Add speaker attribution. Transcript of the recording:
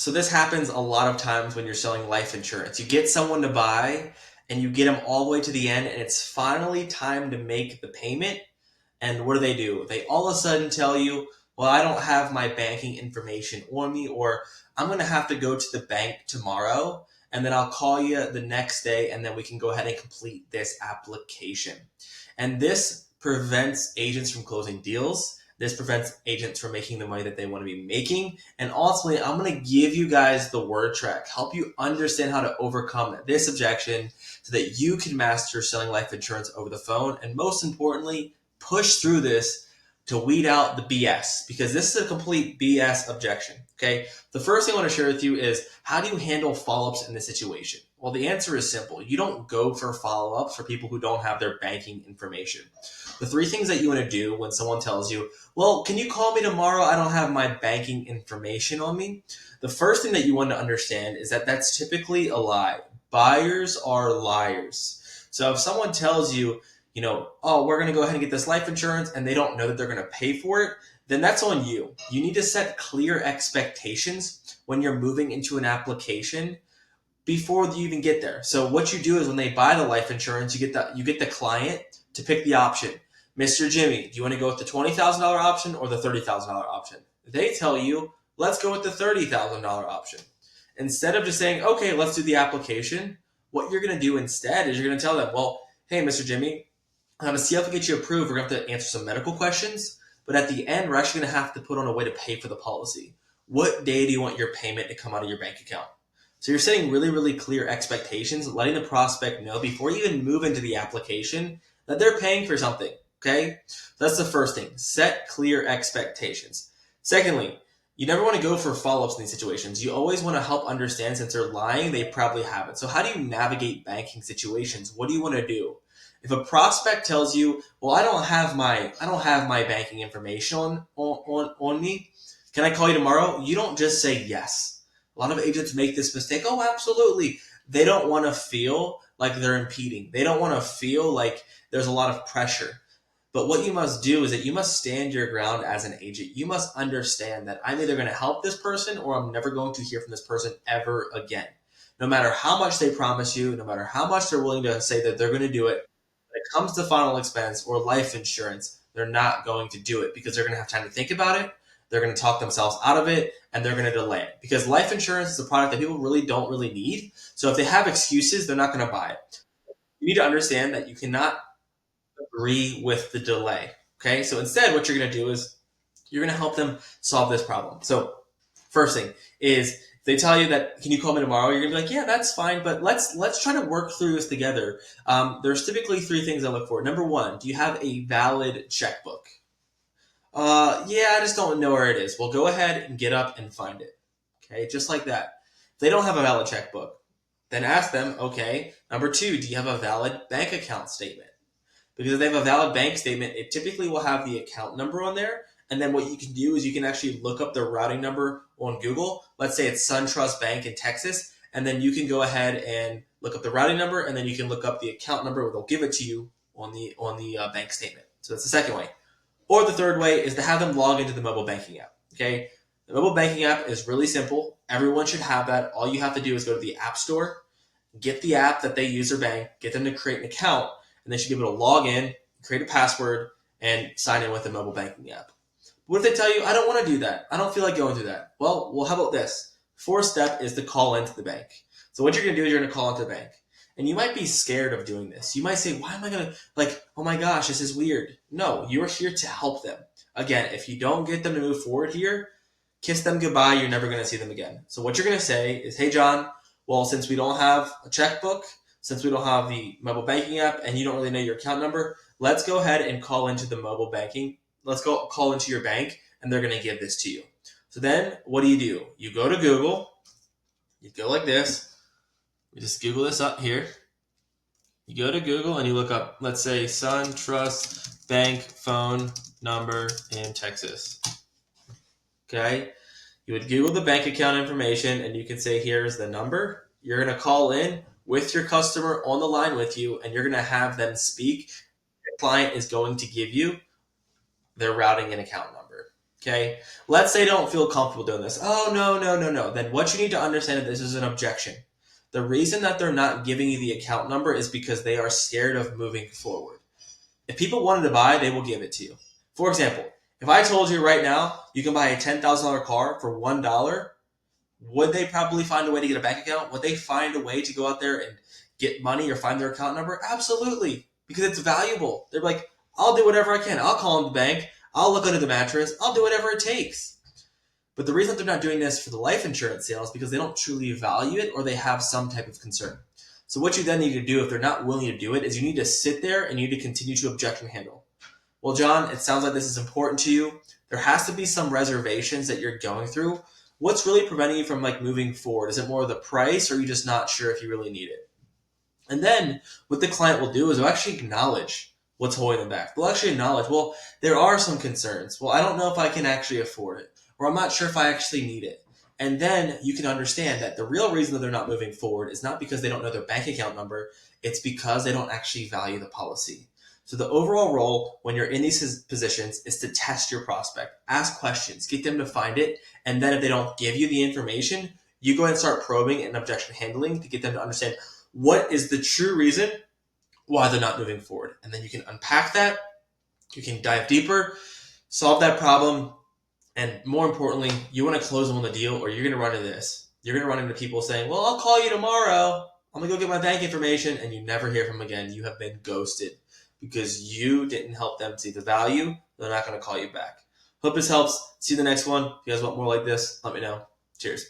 Speaker 1: So this happens a lot of times when you're selling life insurance. You get someone to buy and you get them all the way to the end and it's finally time to make the payment. And what do? They all of a sudden tell you, well, I don't have my banking information on me, or I'm going to have to go to the bank tomorrow and then I'll call you the next day and then we can go ahead and complete this application. And this prevents agents from closing deals. This prevents agents from making the money that they want to be making. And ultimately, I'm going to give you guys the word track, help you understand how to overcome this objection so that you can master selling life insurance over the phone. And most importantly, push through this to weed out the BS, because this is a complete BS objection. Okay. The first thing I want to share with you is, how do you handle follow-ups in this situation? Well, the answer is simple. You don't go for follow-ups for people who don't have their banking information. The three things that you want to do when someone tells you, well, can you call me tomorrow? I don't have my banking information on me. The first thing that you want to understand is that that's typically a lie. Buyers are liars. So if someone tells you, oh, we're going to go ahead and get this life insurance, and they don't know that they're going to pay for it, then that's on you. You need to set clear expectations when you're moving into an application before you even get there. So what you do is, when they buy the life insurance, you get the client to pick the option. Mr. Jimmy, do you want to go with the $20,000 option or the $30,000 option? They tell you, let's go with the $30,000 option. Instead of just saying, okay, let's do the application, what you're going to do instead is you're going to tell them, well, hey, Mr. Jimmy, to see if we get you approved, we're going to have to answer some medical questions. But at the end, we're actually going to have to put on a way to pay for the policy. What day do you want your payment to come out of your bank account? So you're setting really, really clear expectations, letting the prospect know before you even move into the application that they're paying for something. Okay? So that's the first thing. Set clear expectations. Secondly, you never want to go for follow-ups in these situations. You always want to help understand, since they're lying, they probably haven't. So how do you navigate banking situations? What do you want to do? If a prospect tells you, well, I don't have my banking information on me, can I call you tomorrow? You don't just say yes. A lot of agents make this mistake. Oh, absolutely. They don't want to feel like they're impeding. They don't want to feel like there's a lot of pressure. But what you must do is that you must stand your ground as an agent. You must understand that I'm either going to help this person or I'm never going to hear from this person ever again. No matter how much they promise you, no matter how much they're willing to say that they're going to do it, when it comes to final expense or life insurance, they're not going to do it, because they're going to have time to think about it. They're going to talk themselves out of it, and they're going to delay it, because life insurance is a product that people really don't need. So if they have excuses, they're not going to buy it. You need to understand that you cannot agree with the delay. Okay, so instead, what you're going to do is you're going to help them solve this problem. So first thing is, if they tell you that, can you call me tomorrow? You're gonna be like, yeah, that's fine, but let's try to work through this together. There's typically three things I look for. Number one, do you have a valid checkbook? Yeah, I just don't know where it is. Well, go ahead and get up and find it. Okay, just like that. If they don't have a valid checkbook, then ask them, okay, number two, do you have a valid bank account statement? Because if they have a valid bank statement, it typically will have the account number on there. And then what you can do is you can actually look up the routing number on Google. Let's say it's SunTrust Bank in Texas. And then you can go ahead and look up the routing number, and then you can look up the account number, where they'll give it to you on the bank statement. So that's the second way. Or the third way is to have them log into the mobile banking app. Okay, the mobile banking app is really simple. Everyone should have that. All you have to do is go to the App Store, get the app that they use their bank, get them to create an account, and they should be able to log in, create a password, and sign in with the mobile banking app. What if they tell you, I don't want to do that, I don't feel like going through that? Well, how about this? Fourth step is to call into the bank. So what you're going to do is you're going to call into the bank. And you might be scared of doing this. You might say, why am I going to, oh my gosh, this is weird. No, you're here to help them. Again, if you don't get them to move forward here, kiss them goodbye. You're never going to see them again. So what you're going to say is, hey, John, well, since we don't have a checkbook, since we don't have the mobile banking app, and you don't really know your account number, let's go ahead and call into the mobile banking. Let's go call into your bank, and they're going to give this to you. So then what do? You go to Google. You go like this. You just Google this up here. You go to Google and you look up, let's say, SunTrust Bank phone number in Texas. Okay? You would Google the bank account information, and you can say, here's the number. You're going to call in with your customer on the line with you, and you're going to have them speak. The client is going to give you their routing and account number. Okay, let's say they don't feel comfortable doing this. Oh, no, no, no, no. Then what you need to understand is this is an objection. The reason that they're not giving you the account number is because they are scared of moving forward. If people wanted to buy, they will give it to you. For example, if I told you right now you can buy a $10,000 car for $1, would they probably find a way to get a bank account? Would they find a way to go out there and get money or find their account number? Absolutely, because it's valuable. They're like, I'll do whatever I can. I'll call the bank. I'll look under the mattress. I'll do whatever it takes. But the reason they're not doing this for the life insurance sale is because they don't truly value it or they have some type of concern. So what you then need to do if they're not willing to do it is you need to sit there and you need to continue to objection handle. Well, John, it sounds like this is important to you. There has to be some reservations that you're going through. What's really preventing you from moving forward? Is it more the price or are you just not sure if you really need it? And then what the client will do is they'll actually acknowledge what's holding them back. They'll actually acknowledge, well, there are some concerns. Well, I don't know if I can actually afford it, or I'm not sure if I actually need it. And then you can understand that the real reason that they're not moving forward is not because they don't know their bank account number, it's because they don't actually value the policy. So the overall role when you're in these positions is to test your prospect, ask questions, get them to find it, and then if they don't give you the information, you go ahead and start probing and objection handling to get them to understand what is the true reason why they're not moving forward. And then you can unpack that, you can dive deeper, solve that problem, and more importantly, you want to close them on the deal or you're going to run into this. You're going to run into people saying, well, I'll call you tomorrow. I'm going to go get my bank information, and you never hear from them again. You have been ghosted because you didn't help them see the value. They're not going to call you back. Hope this helps. See you in the next one. If you guys want more like this, let me know. Cheers.